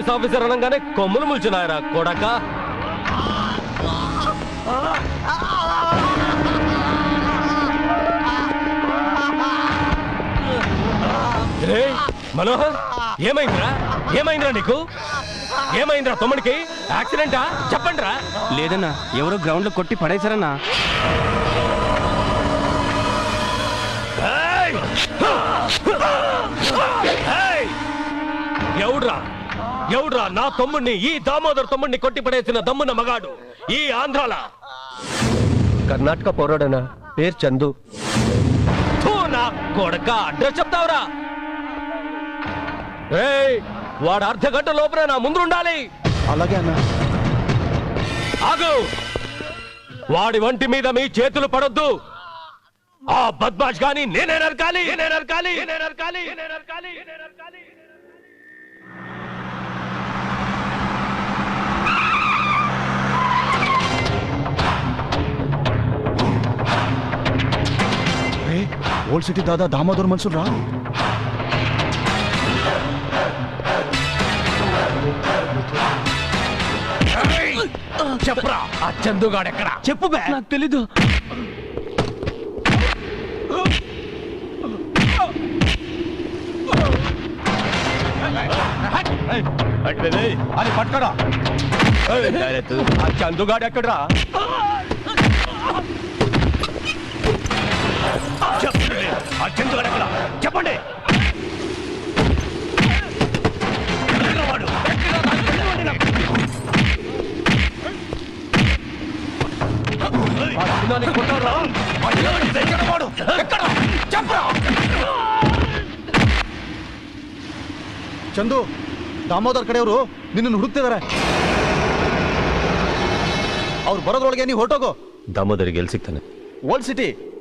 Police officer అనగానే కొమ్ములు ముల్చున్నాయరా కొడక. మనోహర్, ఏమైందిరా? ఏమైందిరా నీకు? ఏమైందిరా? తమ్ముడికి యాక్సిడెంటా? చెప్పండి రా. లేదన్నా, ఎవరో గ్రౌండ్ లో కొట్టి పడేశారన్నా. ఎవడ్రా నా తమ్ముడిని, ఈ దామోదర్ తమ్ముడిని కొట్టి పడేసిన దమ్మున మగాడు ఈ ఆంధ్రాల? కర్ణాటక పోరాడనా, పేరు చందు. నా కొడక అడ్రస్ చెప్తావురా? వాడు అర్ధ గంట లోపల నా ముందు ఉండాలి. అలాగే అన్నా. ఆగు! వాడి వంటి మీద మీ చేతులు పడొద్దు. ఆ బద్మాష్ గాని నేనే నరకాలి. ఓల్డ్ సిటీ దాదా దామోదర్ మనుషులు రా. చెప్పరా, ఆ చందుగాడు ఎక్కడ? చెప్పు బే. నాకు తెలీదు. అది పట్టుకరా. ఆ చందుగాడు ఎక్కడరా? ఆ చందుగాడు ఎక్కడ? చెప్పండి. ಚಂದು, ದಾಮೋದರ್ ಕಡೆಯವರು ನಿನ್ನನ್ನು ಹುಡುಕ್ತಿದ್ದಾರೆ. ಅವ್ರು ಬರೋದ್ರೊಳಗೆ ನೀ ಹೊರಟೋಗೋ. ದಾಮೋದರಿಗೆ ಎಲ್ಲಿ ಸಿಗ್ತಾನೆ? Old city